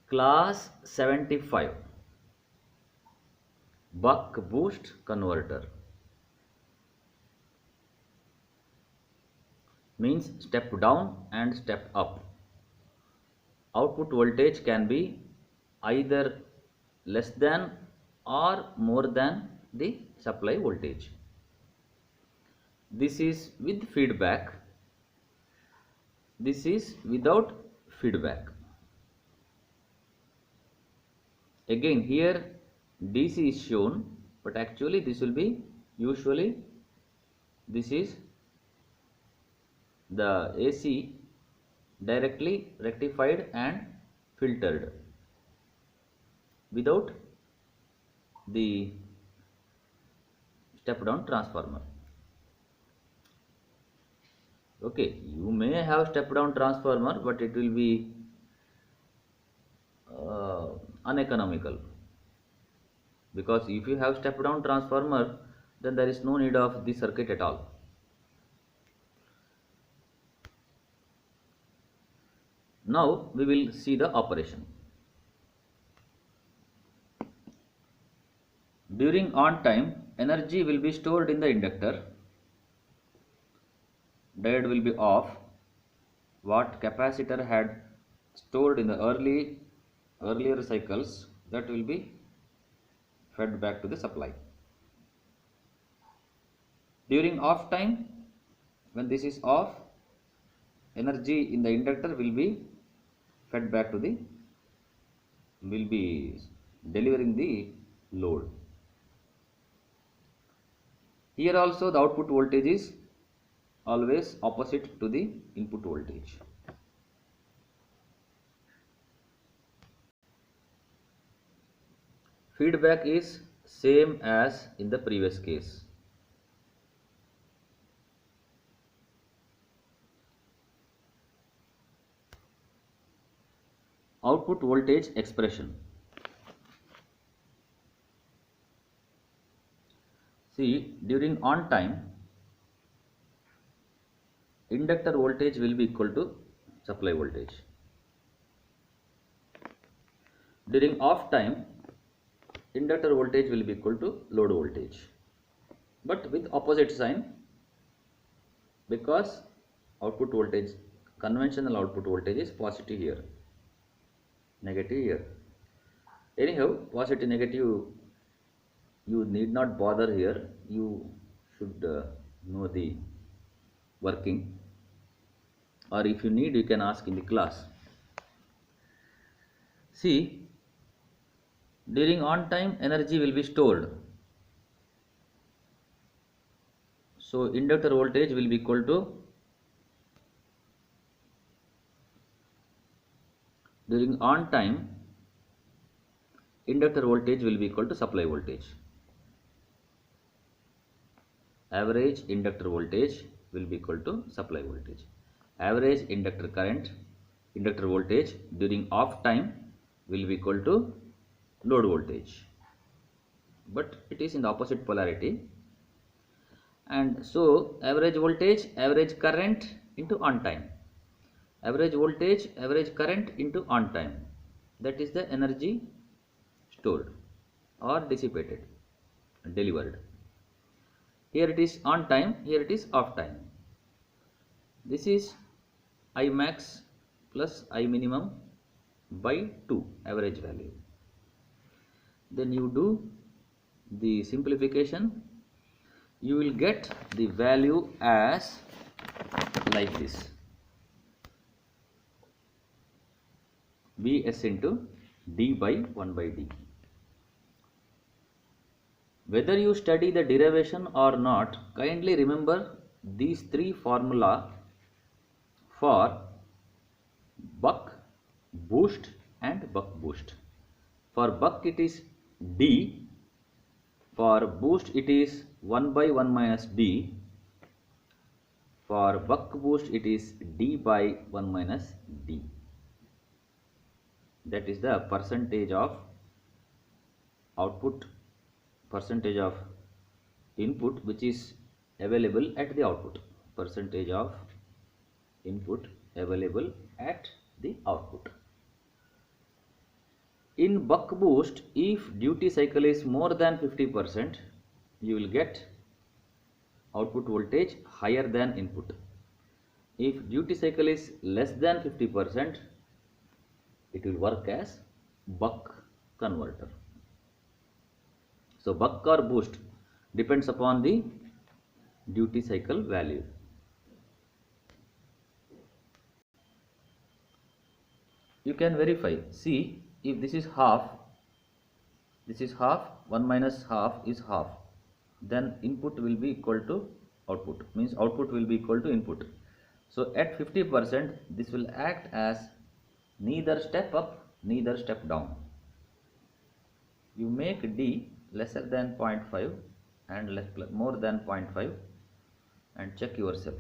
Class 75 buck boost converter means step down and step up. Output voltage can be either less than or more than the supply voltage. This is with feedback. This is without feedback. Again here DC is shown, but actually this will be usually this is the AC directly rectified and filtered without the step down transformer. Okay, you may have step down transformer, but it will be uneconomical, because if you have step down transformer, then there is no need of the circuit at all. Now we will see the operation. During on time, energy will be stored in the inductor. Diode will be off. What capacitor had stored in the earlier cycles, that will be fed back to the supply. During off time, when this is off, energy in the inductor will be fed back to the, will be delivering the load. Here also the output voltage is always opposite to the input voltage. Feedback is same as in the previous case. Output voltage expression. See, during on time, inductor voltage will be equal to supply voltage. During off time, inductor voltage will be equal to load voltage, but with opposite sign, because output voltage, conventional output voltage is positive here, negative here. Anyhow, positive negative you need not bother here. You should know the working, or if you need, you can ask in the class. See, during on time, energy will be stored. So inductor voltage will be equal to, during on time, inductor voltage will be equal to supply voltage. Average inductor voltage will be equal to supply voltage. Average inductor current, inductor voltage during off time will be equal to load voltage, but it is in the opposite polarity. And so average voltage, average current into on time. Average voltage, average current into on time. That is the energy stored or dissipated, delivered. Here it is on time, here it is off time. This is I max plus I minimum by 2 average value. Then you do the simplification, you will get the value as like this: Vs into d by 1 by d. Whether you study the derivation or not, kindly remember these three formula for buck, boost and buck boost. For buck it is d, for boost it is 1 by 1 minus d, for buck boost it is d by 1 minus d. That is the percentage of output, percentage of input which is available at the output, percentage of input available at the output. In buck boost, if duty cycle is more than 50%, you will get output voltage higher than input. If duty cycle is less than 50%, it will work as buck converter. So buck or boost depends upon the duty cycle value. You can verify. See, if this is half, 1 minus half is half, then input will be equal to output, means output will be equal to input. So at 50%, this will act as neither step up, neither step down. You make D lesser than 0.5 and more than 0.5 and check yourself.